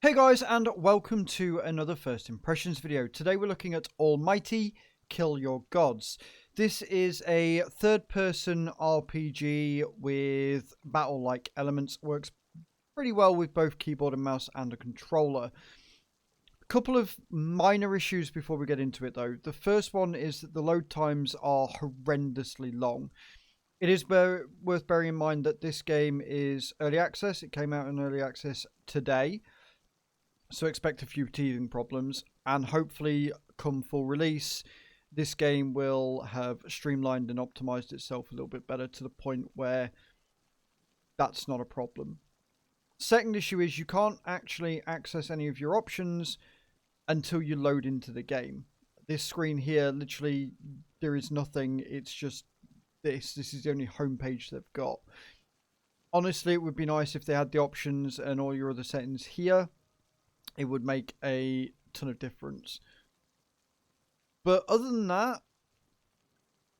Hey guys, and welcome to another First Impressions video. Today we're looking at Almighty Kill Your Gods. This is a third-person RPG with battle-like elements. Works pretty well with both keyboard and mouse and a controller. A couple of minor issues before we get into it though. The first one is that the load times are horrendously long. It is worth bearing in mind that this game is early access. It came out in early access today. So expect a few teething problems, and hopefully come full release, this game will have streamlined and optimized itself a little bit better to the point where that's not a problem. Second issue is you can't actually access any of your options until you load into the game. This screen here, literally, there is nothing. It's just this. This is the only homepage they've got. Honestly, it would be nice if they had the options and all your other settings here. It would make a ton of difference. But other than that,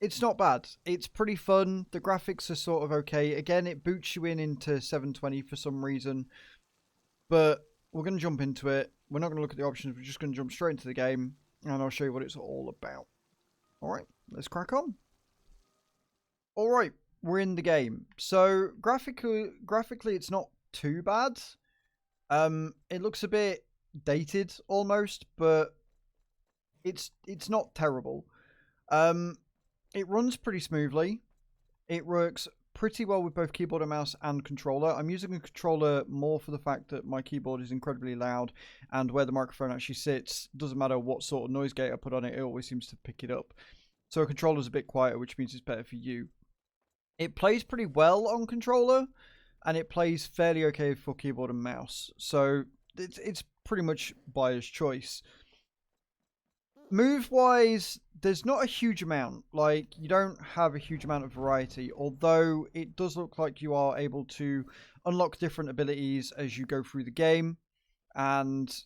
it's not bad. It's pretty fun. The graphics are sort of okay. Again, it boots you into 720 for some reason. But we're going to jump into it. We're not going to look at the options. We're just going to jump straight into the game. And I'll show you what it's all about. Alright, let's crack on. Alright, we're in the game. So, graphically it's not too bad. It looks a bit dated almost, but it's not terrible. It runs pretty smoothly. It works pretty well with both keyboard and mouse and controller. I'm using a controller more for the fact that my keyboard is incredibly loud, and where the microphone actually sits, doesn't matter what sort of noise gate I put on it, it always seems to pick it up. So a controller's a bit quieter, which means it's better for you. It plays pretty well on controller, and it plays fairly okay for keyboard and mouse. So it's pretty much buyer's choice. Move-wise, there's not a huge amount. Like, you don't have a huge amount of variety, although it does look like you are able to unlock different abilities as you go through the game and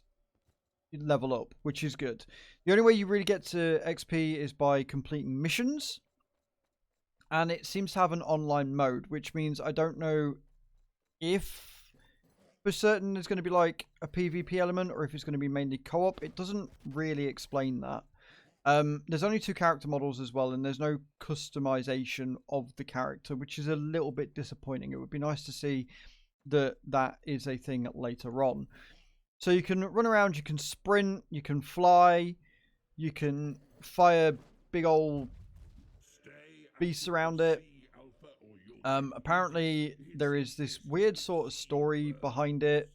level up, which is good. The only way you really get to XP is by completing missions, and it seems to have an online mode, which means I don't know if for certain there's going to be like a PvP element or if it's going to be mainly co-op. It doesn't really explain that. There's only 2 character models as well, and there's no customization of the character, which is a little bit disappointing. It would be nice to see that that is a thing later on. So you can run around, you can sprint, you can fly, you can fire big old beasts around it. Apparently there is this weird sort of story behind it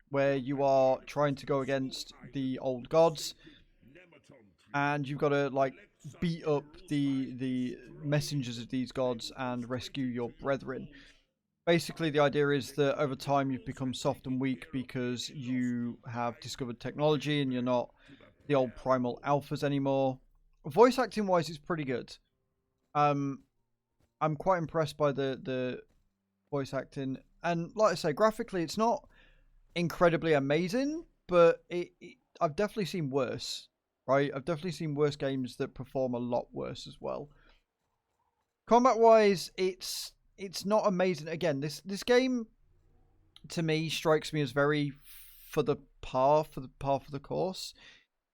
where you are trying to go against the old gods, and you've got to like beat up the messengers of these gods and rescue your brethren. Basically, the idea is that over time you've become soft and weak because you have discovered technology and you're not the old primal alphas anymore. Voice acting wise, it's pretty good. I'm quite impressed by the voice acting, and like I say, graphically it's not incredibly amazing, but I've definitely seen worse, right? I've definitely seen worse games that perform a lot worse as well. Combat wise, it's not amazing. Again, this game to me strikes me as very for the course,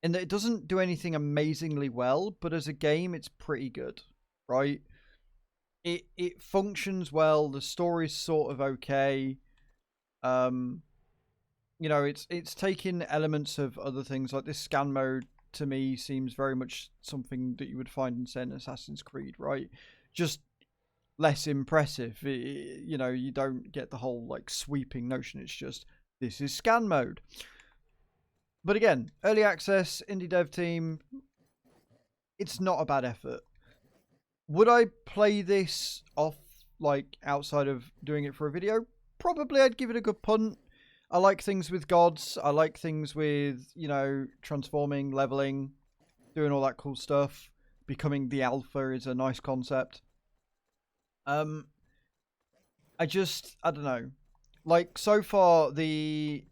in that it doesn't do anything amazingly well, but as a game it's pretty good, right? It functions well. The story's sort of okay. You know, it's taking elements of other things. Like this scan mode to me seems very much something that you would find in, say, an Assassin's Creed, right? Just less impressive. You know, you don't get the whole like sweeping notion. It's just, this is scan mode. But again, early access, indie dev team, it's not a bad effort. Would I play this off, like, outside of doing it for a video? Probably I'd give it a good punt. I like things with gods. I like things with, you know, transforming, leveling, doing all that cool stuff. Becoming the alpha is a nice concept. I don't know. Like, so far, the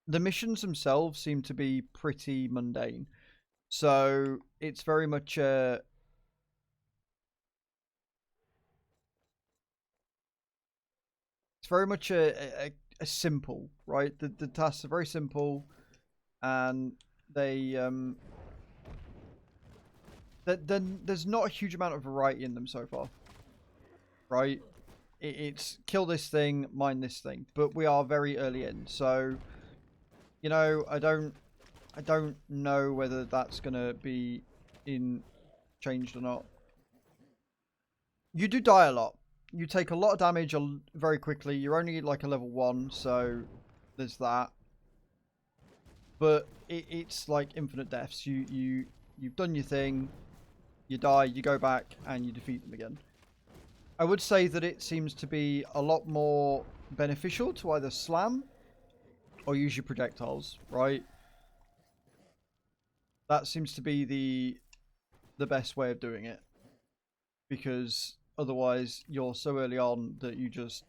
missions themselves seem to be pretty mundane. So, it's very much simple, right? The tasks are very simple, and they then there's not a huge amount of variety in them so far, right? It's kill this thing, mine this thing, but we are very early in, so you know, I don't know whether that's gonna be changed or not. You do die a lot. You take a lot of damage very quickly. You're only like a level 1, so there's that. But it's like infinite deaths. You've done your thing. You die. You go back and you defeat them again. I would say that it seems to be a lot more beneficial to either slam or use your projectiles, right? That seems to be the best way of doing it, because otherwise you're so early on that you just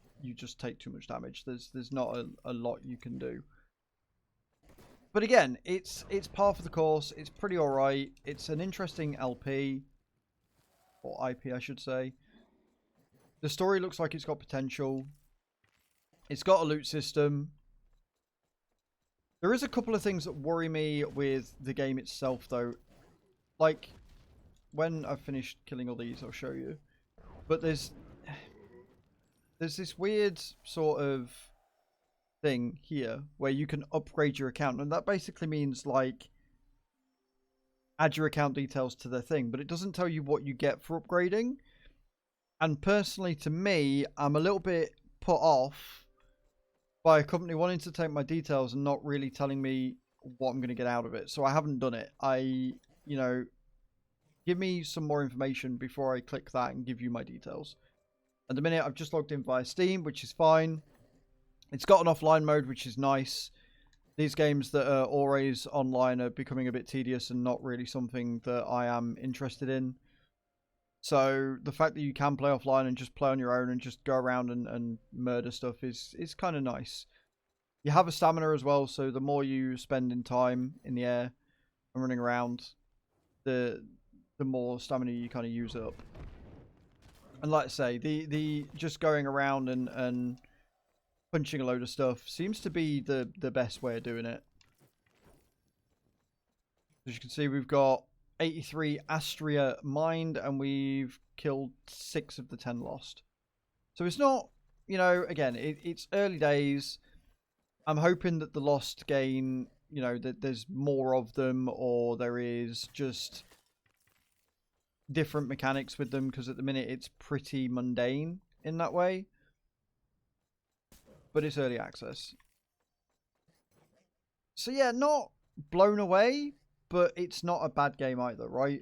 take too much damage. There's not a lot you can do. But again, it's par for the course. It's pretty alright. It's an interesting LP, or IP I should say. The story looks like it's got potential. It's got a loot system. There is a couple of things that worry me with the game itself though. Like, when I've finished killing all these, I'll show you. But there's this weird sort of thing here where you can upgrade your account, and that basically means like add your account details to the thing, but it doesn't tell you what you get for upgrading. And personally, to me, I'm a little bit put off by a company wanting to take my details and not really telling me what I'm going to get out of it. So I haven't done it. You know, give me some more information before I click that and give you my details. At the minute, I've just logged in via Steam, which is fine. It's got an offline mode, which is nice. These games that are always online are becoming a bit tedious and not really something that I am interested in. So the fact that you can play offline and just play on your own and just go around and murder stuff is kind of nice. You have a stamina as well, so the more you spend in time in the air and running around, the more stamina you kind of use up. And like I say, the just going around and punching a load of stuff seems to be the best way of doing it. As you can see, we've got 83 Astria mined, and we've killed 6 of the 10 lost. So it's not, you know, again, it's early days. I'm hoping that the lost gain, you know, that there's more of them, or there is just different mechanics with them, because at the minute it's pretty mundane in that way. But it's early access. So yeah, not blown away, but it's not a bad game either, right?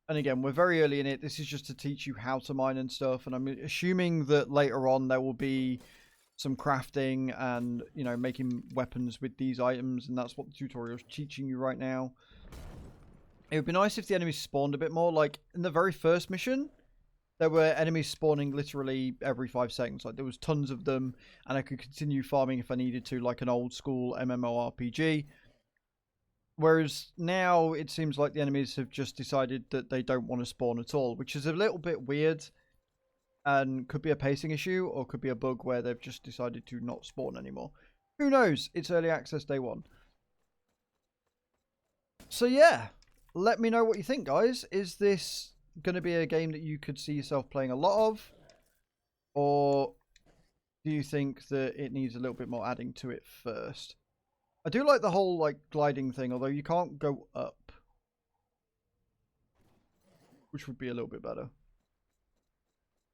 And again, we're very early in it. This is just to teach you how to mine and stuff. And I'm assuming that later on there will be some crafting and, you know, making weapons with these items. And that's what the tutorial is teaching you right now. It would be nice if the enemies spawned a bit more. Like, in the very first mission, there were enemies spawning literally every 5 seconds. Like, there was tons of them, and I could continue farming if I needed to, like an old school MMORPG. Whereas now it seems like the enemies have just decided that they don't want to spawn at all, which is a little bit weird and could be a pacing issue, or could be a bug where they've just decided to not spawn anymore. Who knows? It's early access day 1. So yeah, let me know what you think, guys. Is this going to be a game that you could see yourself playing a lot of, or do you think that it needs a little bit more adding to it first? I do like the whole like gliding thing, although you can't go up, which would be a little bit better.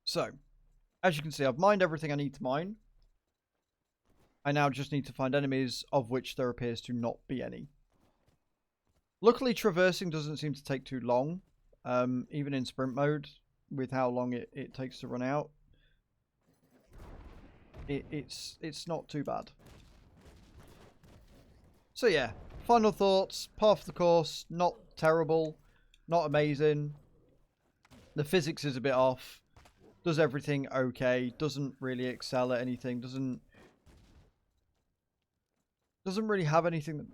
So, as you can see, I've mined everything I need to mine. I now just need to find enemies, of which there appears to not be any. Luckily, traversing doesn't seem to take too long, even in sprint mode, with how long it takes to run out. It's not too bad. So yeah, final thoughts. Par for the course, not terrible, not amazing. The physics is a bit off. Does everything okay. Doesn't really excel at anything. Doesn't really have anything that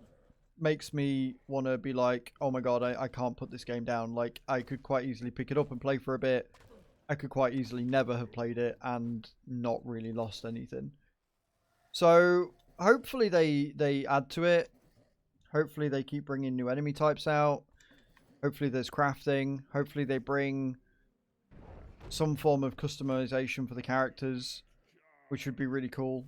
makes me want to be like, oh my god, I can't put this game down. Like, I could quite easily pick it up and play for a bit. I could quite easily never have played it and not really lost anything. So hopefully they add to it. Hopefully they keep bringing new enemy types out. Hopefully there's crafting. Hopefully they bring some form of customization for the characters, which would be really cool.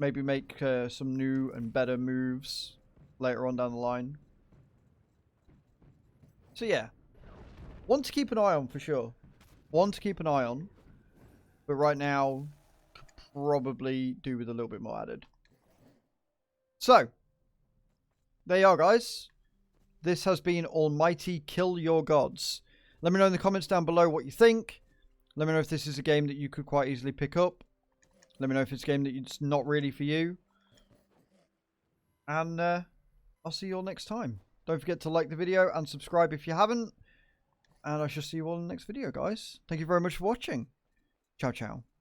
Maybe make some new and better moves later on down the line. So yeah, one to keep an eye on for sure. One to keep an eye on. But right now, could probably do with a little bit more added. So, there you are, guys. This has been Almighty Kill Your Gods. Let me know in the comments down below what you think. Let me know if this is a game that you could quite easily pick up. Let me know if it's a game that it's not really for you. And I'll see you all next time. Don't forget to like the video and subscribe if you haven't. And I shall see you all in the next video, guys. Thank you very much for watching. Ciao, ciao.